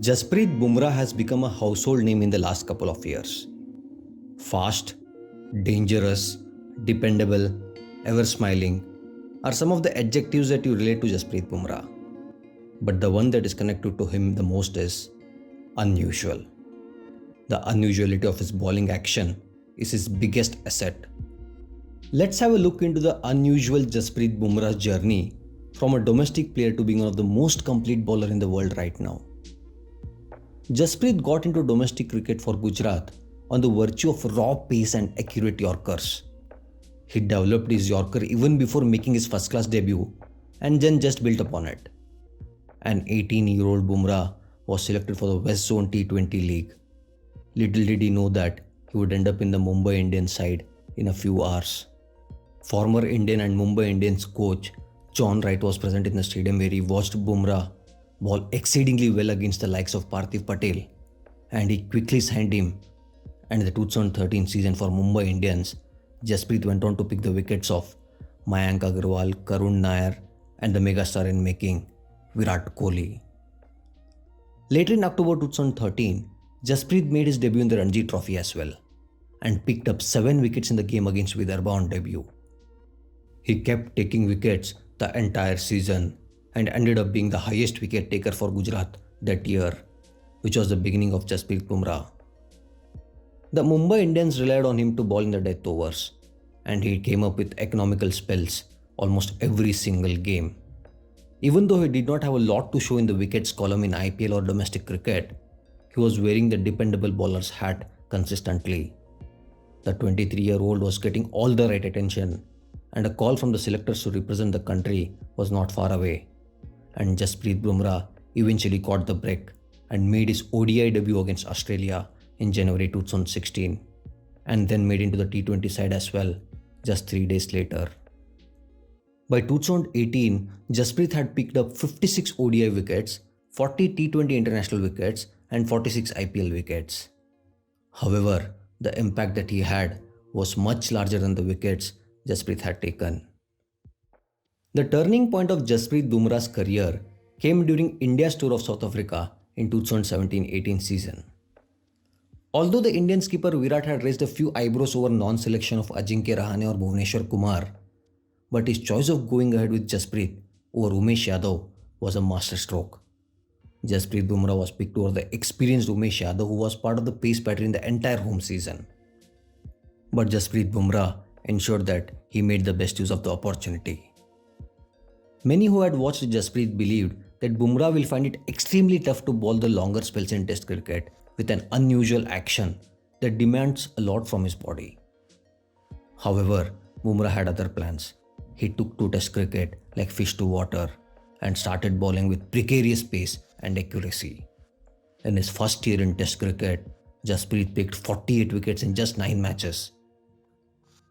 Jasprit Bumrah has become a household name in the last couple of years. Fast, dangerous, dependable, ever smiling are some of the adjectives that you relate to Jasprit Bumrah. But the one that is connected to him the most is unusual. The unusuality of his bowling action is his biggest asset. Let's have a look into the unusual Jasprit Bumrah's journey from a domestic player to being one of the most complete bowler in the world right now. Jasprit got into domestic cricket for Gujarat on the virtue of raw pace and accurate Yorkers. He developed his Yorker even before making his first class debut and then just built upon it. An 18-year-old Bumrah was selected for the West Zone T20 League. Little did he know that he would end up in the Mumbai Indians side in a few hours. Former Indian and Mumbai Indians coach John Wright was present in the stadium where he watched Bumrah bowl exceedingly well against the likes of Parthiv Patel, and he quickly signed him. And in the 2013 season for Mumbai Indians, Jasprit went on to pick the wickets of Mayank Agarwal, Karun Nair, and the megastar in making, Virat Kohli. Later in October 2013, Jasprit made his debut in the Ranji Trophy as well and picked up 7 wickets in the game against Vidarbha on debut. He kept taking wickets the entire season and ended up being the highest wicket taker for Gujarat that year, which was the beginning of Jasprit Bumrah. The Mumbai Indians relied on him to bowl in the death overs, and he came up with economical spells almost every single game. Even though he did not have a lot to show in the wickets column in IPL or domestic cricket, he was wearing the dependable bowler's hat consistently. The 23-year-old was getting all the right attention, and a call from the selectors to represent the country was not far away. And Jasprit Bumrah eventually caught the break and made his ODI debut against Australia in January 2016, and then made into the T20 side as well just 3 days later. By 2018, Jasprit had picked up 56 ODI wickets, 40 T20 international wickets, and 46 IPL wickets. However, the impact that he had was much larger than the wickets Jasprit had taken. The turning point of Jasprit Bumrah's career came during India's tour of South Africa in 2017-18 season. Although the Indian skipper Virat had raised a few eyebrows over non-selection of Ajinkya Rahane or Bhuvneshwar Kumar, but his choice of going ahead with Jasprit over Umesh Yadav was a masterstroke. Jasprit Bumrah was picked over the experienced Umesh Yadav, who was part of the pace pattern the entire home season. But Jasprit Bumrah ensured that he made the best use of the opportunity. Many who had watched Jasprit believed that Bumrah will find it extremely tough to bowl the longer spells in Test cricket with an unusual action that demands a lot from his body. However, Bumrah had other plans. He took to Test cricket like fish to water and started bowling with precarious pace and accuracy. In his first year in Test cricket, Jasprit picked 48 wickets in just 9 matches.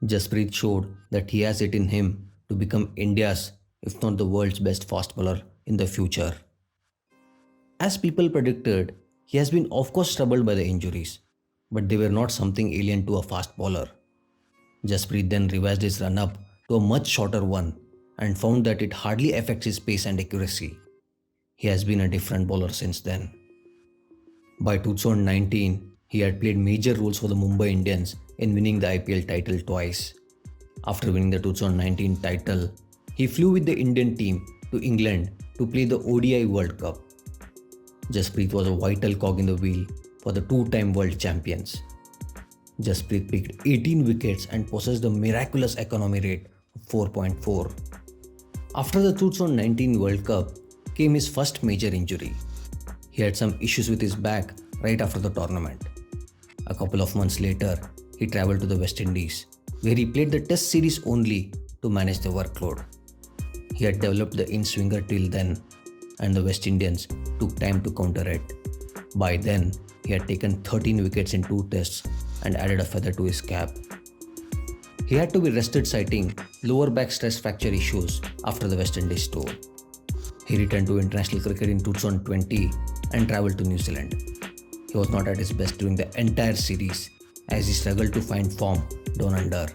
Jasprit showed that he has it in him to become India's, if not the world's best fast bowler in the future. As people predicted, he has been of course troubled by the injuries, but they were not something alien to a fast bowler. Jasprit then revised his run-up to a much shorter one and found that it hardly affects his pace and accuracy. He has been a different bowler since then. By 2019, he had played major roles for the Mumbai Indians in winning the IPL title twice. After winning the 2019 title, he flew with the Indian team to England to play the ODI World Cup. Jasprit was a vital cog in the wheel for the 2-time world champions. Jasprit picked 18 wickets and possessed a miraculous economy rate of 4.4. After the 2019 World Cup came his first major injury. He had some issues with his back right after the tournament. A couple of months later, he travelled to the West Indies, where he played the Test series only to manage the workload. He had developed the in-swinger till then, and the West Indians took time to counter it. By then, he had taken 13 wickets in 2 tests and added a feather to his cap. He had to be rested citing lower back stress fracture issues after the West Indies tour. He returned to international cricket in 2020 and travelled to New Zealand. He was not at his best during the entire series as he struggled to find form down under.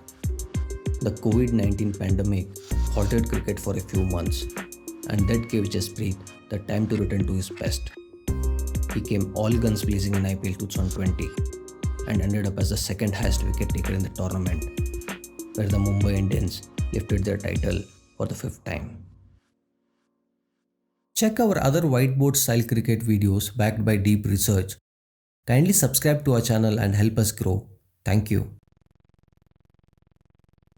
The COVID-19 pandemic halted cricket for a few months, and that gave Jasprit the time to return to his best. He came all guns blazing in IPL 2020 and ended up as the second highest wicket taker in the tournament, where the Mumbai Indians lifted their title for the fifth time. Check our other whiteboard style cricket videos backed by deep research. Kindly subscribe to our channel and help us grow. Thank you.